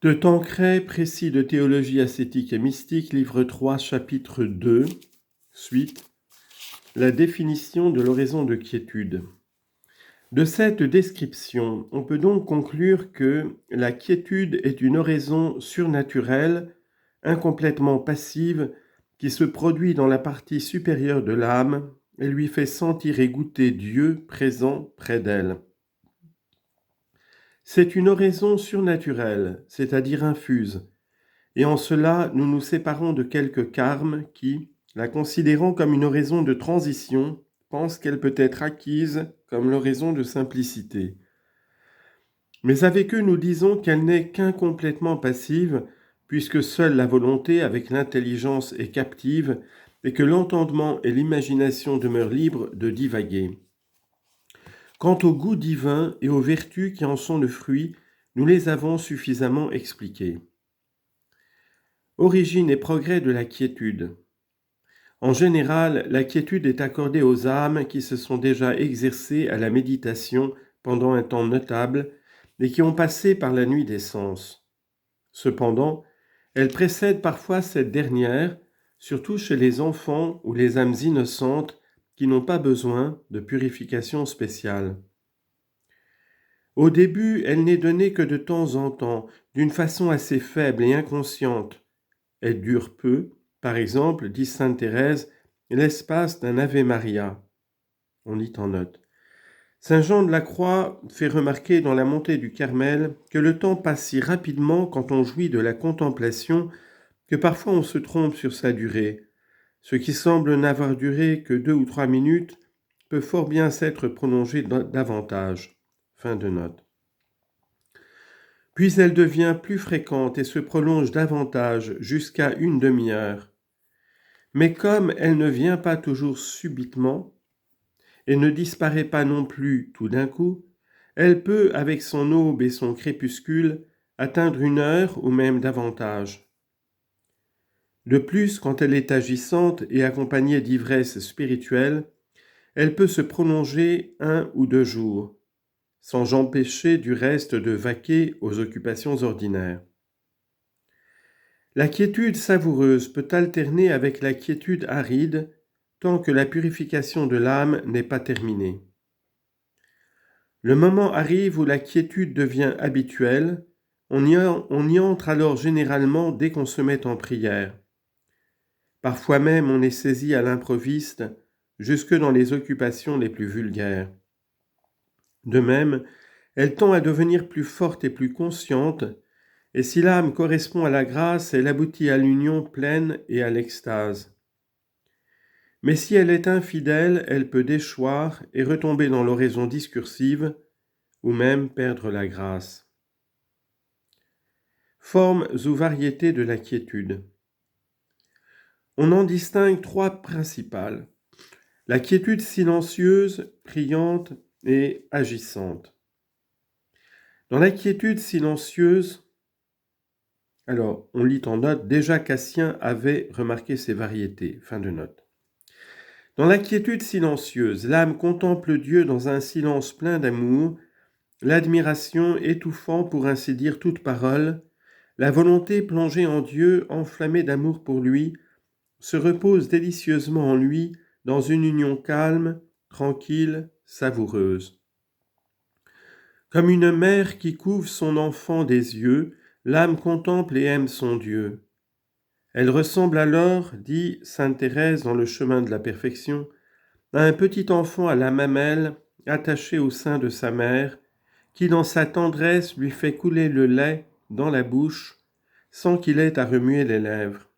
De Tancret, précis de théologie ascétique et mystique, livre 3, chapitre 2, suite, la définition de l'oraison de quiétude. De cette description, on peut donc conclure que la quiétude est une oraison surnaturelle, incomplètement passive, qui se produit dans la partie supérieure de l'âme et lui fait sentir et goûter Dieu présent près d'elle. C'est une oraison surnaturelle, c'est-à-dire infuse, et en cela nous nous séparons de quelques carmes qui, la considérant comme une oraison de transition, pensent qu'elle peut être acquise comme l'oraison de simplicité. Mais avec eux nous disons qu'elle n'est qu'incomplètement passive, puisque seule la volonté avec l'intelligence est captive, et que l'entendement et l'imagination demeurent libres de divaguer. Quant au goût divin et aux vertus qui en sont le fruit, nous les avons suffisamment expliquées. Origine et progrès de la quiétude. En général, la quiétude est accordée aux âmes qui se sont déjà exercées à la méditation pendant un temps notable et qui ont passé par la nuit des sens. Cependant, elle précède parfois cette dernière, surtout chez les enfants ou les âmes innocentes qui n'ont pas besoin de purification spéciale. Au début, elle n'est donnée que de temps en temps, d'une façon assez faible et inconsciente. Elle dure peu, par exemple, dit sainte Thérèse, l'espace d'un Ave Maria. On lit en note. Saint Jean de la Croix fait remarquer dans la montée du Carmel que le temps passe si rapidement quand on jouit de la contemplation que parfois on se trompe sur sa durée. Ce qui semble n'avoir duré que 2 ou 3 minutes peut fort bien s'être prolongé davantage. Fin de note. Puis elle devient plus fréquente et se prolonge davantage jusqu'à une demi-heure. Mais comme elle ne vient pas toujours subitement et ne disparaît pas non plus tout d'un coup, elle peut, avec son aube et son crépuscule, atteindre 1 heure ou même davantage. De plus, quand elle est agissante et accompagnée d'ivresse spirituelle, elle peut se prolonger 1 ou 2 jours, sans empêcher du reste de vaquer aux occupations ordinaires. La quiétude savoureuse peut alterner avec la quiétude aride tant que la purification de l'âme n'est pas terminée. Le moment arrive où la quiétude devient habituelle, on y entre alors généralement dès qu'on se met en prière. Parfois même on est saisi à l'improviste, jusque dans les occupations les plus vulgaires. De même, elle tend à devenir plus forte et plus consciente, et si l'âme correspond à la grâce, elle aboutit à l'union pleine et à l'extase. Mais si elle est infidèle, elle peut déchoir et retomber dans l'oraison discursive, ou même perdre la grâce. Formes ou variétés de la quiétude. On en distingue 3 principales. La quiétude silencieuse, priante et agissante. Dans la quiétude silencieuse, alors on lit en note, déjà Cassien avait remarqué ces variétés. Fin de note. Dans la quiétude silencieuse, l'âme contemple Dieu dans un silence plein d'amour, l'admiration étouffant pour ainsi dire toute parole, la volonté plongée en Dieu, enflammée d'amour pour lui, se repose délicieusement en lui dans une union calme, tranquille, savoureuse. Comme une mère qui couve son enfant des yeux, l'âme contemple et aime son Dieu. Elle ressemble alors, dit sainte Thérèse dans le chemin de la perfection, à un petit enfant à la mamelle attaché au sein de sa mère, qui dans sa tendresse lui fait couler le lait dans la bouche sans qu'il ait à remuer les lèvres.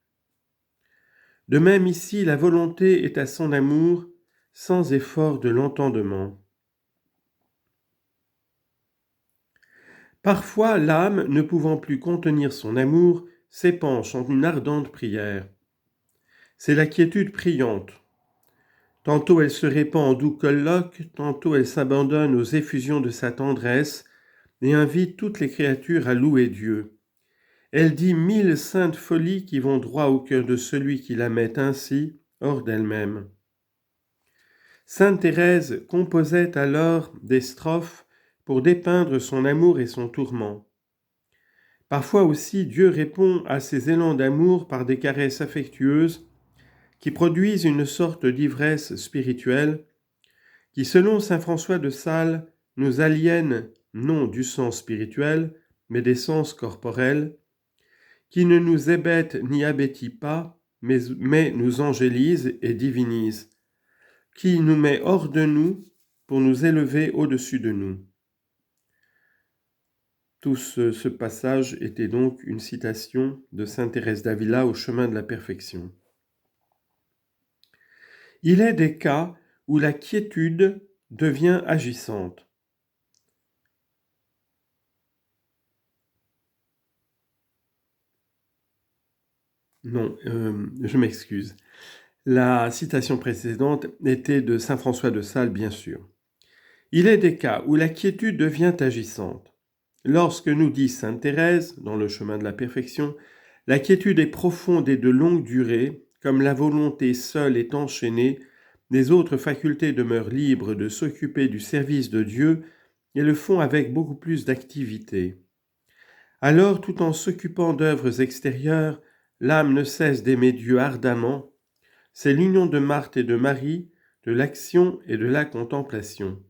De même ici, la volonté est à son amour sans effort de l'entendement. Parfois, l'âme, ne pouvant plus contenir son amour, s'épanche en une ardente prière. C'est la quiétude priante. Tantôt elle se répand en doux colloques, tantôt elle s'abandonne aux effusions de sa tendresse et invite toutes les créatures à louer Dieu. Elle dit 1000 saintes folies qui vont droit au cœur de celui qui la met ainsi hors d'elle-même. Sainte Thérèse composait alors des strophes pour dépeindre son amour et son tourment. Parfois aussi, Dieu répond à ces élans d'amour par des caresses affectueuses qui produisent une sorte d'ivresse spirituelle qui, selon saint François de Sales, nous aliène non du sens spirituel, mais des sens corporels, qui ne nous hébète ni abétit pas, mais nous angélise et divinise, qui nous met hors de nous pour nous élever au-dessus de nous. Tout ce passage était donc une citation de sainte Thérèse d'Avila au chemin de la perfection. Il est des cas où la quiétude devient agissante. Non, je m'excuse. La citation précédente était de saint François de Sales, bien sûr. Il est des cas où la quiétude devient agissante. Lorsque nous dit sainte Thérèse, dans le chemin de la perfection, la quiétude est profonde et de longue durée, comme la volonté seule est enchaînée, les autres facultés demeurent libres de s'occuper du service de Dieu et le font avec beaucoup plus d'activité. Alors, tout en s'occupant d'œuvres extérieures, l'âme ne cesse d'aimer Dieu ardemment. C'est l'union de Marthe et de Marie, de l'action et de la contemplation.